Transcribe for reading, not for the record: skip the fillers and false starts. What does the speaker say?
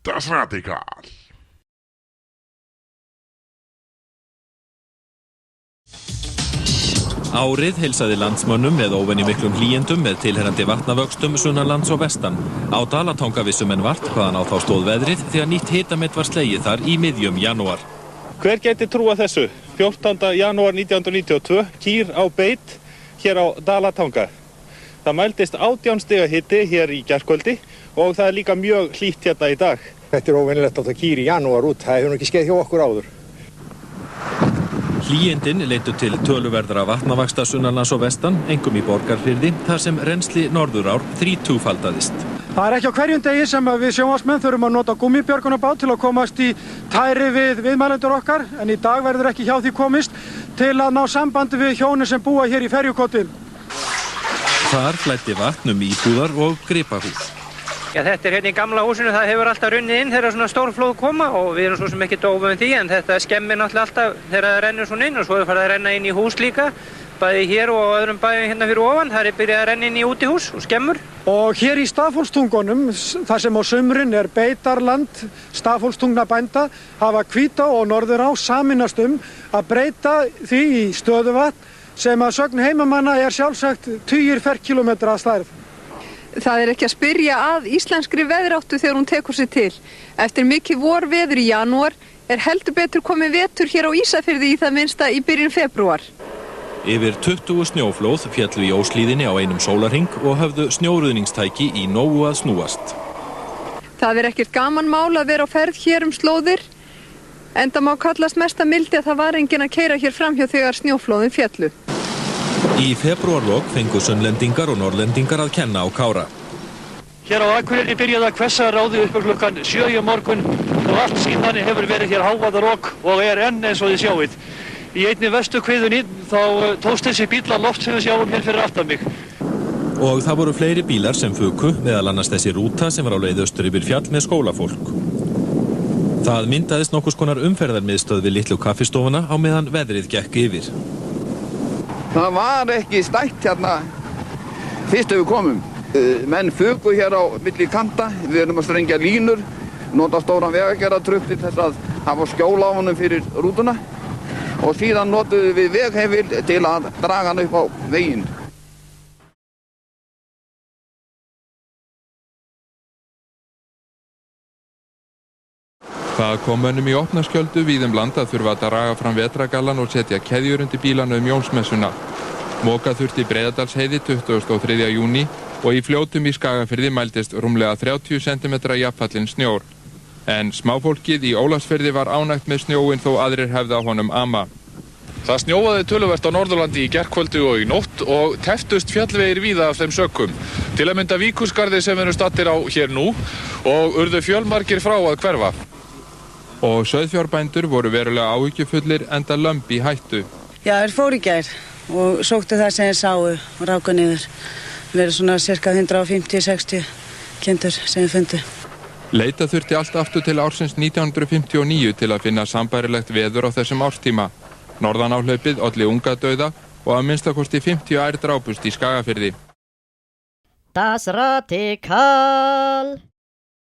Das Radikal. Árið heilsaði landsmönnum með óvenjumiklum hlýindum með tilheyrandi vatnavöxtum sunnanlands og vestan. Á Dalatanga vissu menn vart hvaðan á þá stóð veðrið þegar nýtt hitamet var slegið þar í miðjum janúar. Hver gæti trúa þessu? 14. janúar 1992, kýr á beit hér á Dalatanga. Það mældist 18 stiga hiti hér í gærkvöldi og það er líka mjög hlýtt hérna í dag. Þetta er óvenjulegt að það kýr í janúar út, það hefur nú ekki skeið hjá okkur áður. Hlýindin leiddu til töluverðra vatnavaxta sunnanlands og vestan, einkum í Borgarfirði, þar sem rennsli Norðurár 30-faldaðist. Það er ekki á hverjum degi sem við sjónvarpsmenn þurfum að nota gummibjörgunarbát til að komast í tæri við viðmælendur okkar, en í dag verður ekki hjá því komist til að ná sambandi við hjónin sem búa hér í ferjukoti. Þar flæddi vatn íbúðar og gripahús. Já, þetta er hérna í gamla húsinu, það hefur alltaf runnið inn þegar svona stórflóð koma og við erum svo sem ekki dófum því, en þetta skemmir náttúrulega alltaf þegar það rennur svona inn og svo er farið að renna inn í hús líka, bæði hér og öðrum bæðum hérna fyrir ofan, það er byrjað að renna inn í útihús og skemmur. Og hér í Stafholtstungunum, þar sem á sumrin er beitarland Stafholtstugnabænda, hafa Hvítá og Norðurá sameinast að breyta því í stöðuvatn sem að sögn heimamanna er sjálfsagt tugir ferkílómetra að stærð. Það er ekki að spyrja að íslenskri veðráttu þegar hún tekur sig til. Eftir mikið vorveður í janúar er heldur betur komið vetur hér á Ísafirði í það minnsta í byrjun febrúar. Yfir 20 snjóflóð féllu í óslíðinni á einum sólarhring og höfðu snjóruðningstæki í nógu að snúast. Það er ekkert gaman mál að vera á ferð hér slóðir, enda má kallast mesta mildi að það var enginn að keyra hér framhjá þegar snjóflóðin féllu. Í febrúarlok fengu sunnlendingar og norrlendingar að kenna á Kára. Hér á Akureyri byrjaði að hvessa ráði upp klukkan 7 í morgun og allt síðan hefur verið hér hávaðarok og er enn eins og þið sjáið. Í einni vestu kviðunni þá tókst þessi bíll að loft sem við sjáum hér fyrir aftan mig. Og það voru fleiri bílar sem fuku, meðal annars þessi rúta sem var á leið austur yfir fjall með skólafólk. Það myndaðist nokkurs konar umferðarmiðstöð við litlu kaffistofuna á meðan veðrið gekk yfir. Það var ekki stætt hérna fyrst við komum. Menn fuku hér á milli kanta, við erum að strengja línur, nota stóran vegagerðartrukk til þess að hafa skjól á honum fyrir rútuna og síðan notuðum við veghefil til að draga hann upp á veginn. Það kom mönnum í opnaskjöldu víðum land að þurfa að draga fram vetrargallan og setja keðjur undir bílana Jónsmessuna. Moka þurfti Breiðadalsheiði 23. júní og í Fljótum í Skagafirði mældist rúmlega 30 cm jafnfallinn snjór. En smáfólkið í Ólafsfirði var ánægt með snjóinn þó aðrir hefðu á honum ama. Það snjóaði töluvert á Norðurlandi í gærkvöldi og í nótt og teftust fjallvegir víða af þeim sökum. Til að mynda Víkurskarði sem við erum stattir á hér nú og urðu fjölmargir frá að hverfa. Og sauðfjárbændur voru verulega áhyggjufullir enda lömb í hættu. Já, þeir fóru í gær og sóttu það sem þeir sáu og ráku niður. Verið svona cirka 150-60 kindur sem þeir fundu. Leita þurfti allt aftur til ársins 1959 til að finna sambærilegt veður á þessum árstíma. Norðanáhlaupið olli ungadauða og að minnstakosti 50 ær drápust í Skagafirði. Das Radikal.